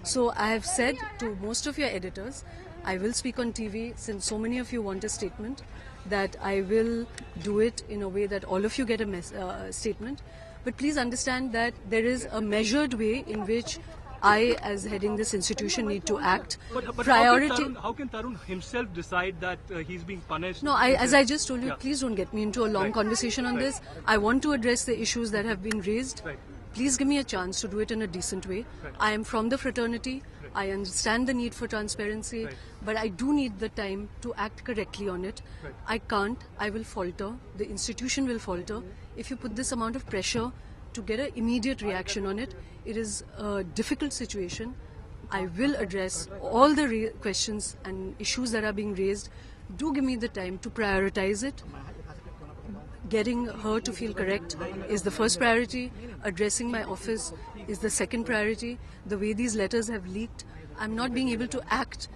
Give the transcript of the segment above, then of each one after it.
So I have said to most of your editors, I will speak on TV since so many of you want a statement, that I will do it in a way that all of you get a statement. But please understand that there is a measured way in which I, as heading this institution, need to act. But Priority. how can Tarun himself decide that he's being punished? No, as I just told you, please don't get me into a long conversation on this. I want to address the issues that have been raised. Please give me a chance to do it in a decent way. I am from the fraternity. I understand the need for transparency, but I do need the time to act correctly on it. I can't. I will falter. The institution will falter. If you put this amount of pressure to get an immediate reaction on it, it is a difficult situation. I will address all the questions and issues that are being raised. Do give me the time to prioritize it. Getting her to feel correct is the first priority. Addressing my office is the second priority. The way these letters have leaked, I'm not being able to act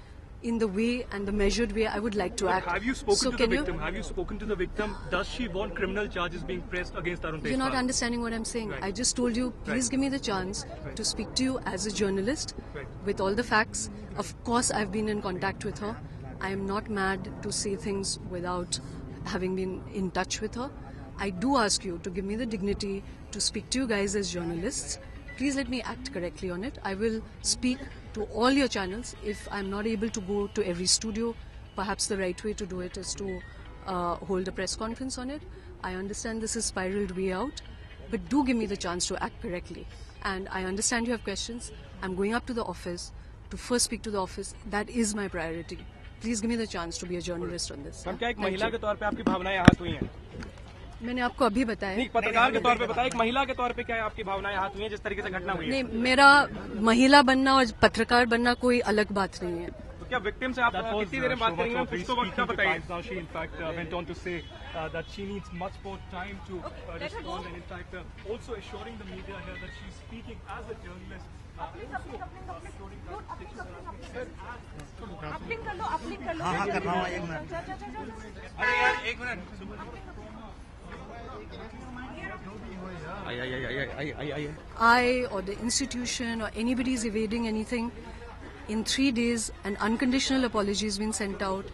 in the way and the measured way I would like to act. Have you spoken to the victim? Have you spoken to the victim? Does she want criminal charges being pressed against Tarun Deshpande? You're not understanding what I'm saying. I just told you, please give me the chance to speak to you as a journalist with all the facts. Of course, I've been in contact with her. I am not mad to say things without having been in touch with her. I do ask you to give me the dignity to speak to you guys as journalists. Please let me act correctly on it. I will speak to all your channels. If I'm not able to go to every studio, perhaps the right way to do it is to hold a press conference on it. I understand this is spiraled way out, but do give me the chance to act correctly. And I understand you have questions. I'm going up to the office to first speak to the office. That is my priority. Please give me the chance to be a journalist on this. क्या एक महिला के तौर पे आपकी भावनाएं आहत हुई हैं? मैंने आपको अभी बताया। नहीं, पत्रकार के तौर पे बताया, एक महिला के तौर पे क्या आपकी भावनाएं आहत हुई हैं जिस तरीके से घटना हुई है? नहीं, मेरा महिला बनना और पत्रकार बनना कोई अलग बात नहीं है। तो क्या विक्टिम से आप कितनी देर में बात करेंगे? कुछ तो वक्त का बताइए। She in fact went on to say that she needs much more time to respond, and in fact also assuring the media here that she's speaking as a journalist. Uplink कर लो। हाँ कर रहा हूँ, एक मिनट। अरे यार एक minute. I or the institution or anybody is evading anything. In 3 days, an unconditional apology has been sent out.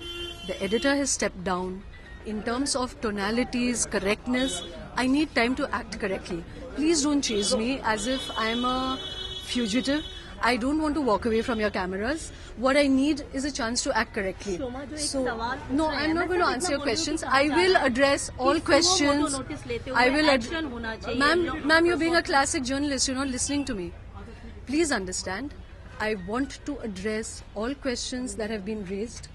The editor has stepped down. In terms of tonalities, correctness, I need time to act correctly. Please don't chase me as if I'm a fugitive. I don't want to walk away from your cameras. What I need is a chance to act correctly. So, no, I'm not going to answer your questions. I will address all questions. I will Ma'am, you're being a classic journalist. You're not listening to me. Please understand. I want to address all questions that have been raised.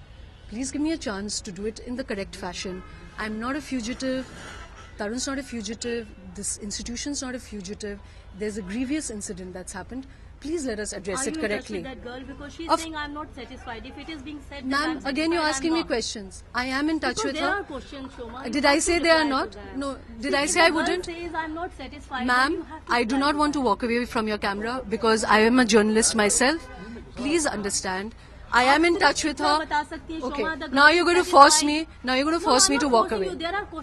Please give me a chance to do it in the correct fashion. I'm not a fugitive. Tarun's not a fugitive. This institution's not a fugitive. There's a grievous incident that's happened. Please let us address it correctly. Are you in touch with that girl? Because she's saying I'm not satisfied. If it is being said, ma'am, again you're asking me questions. I am in touch with her. There are questions, Shoma. Did I say they are not? No. Did I say I wouldn't? Says I'm not satisfied. Ma'am, I do not want to walk away from your camera because I am a journalist myself. Please understand. I am in touch with her. Okay. Now you're going to force me. Now you're going to force me to walk away.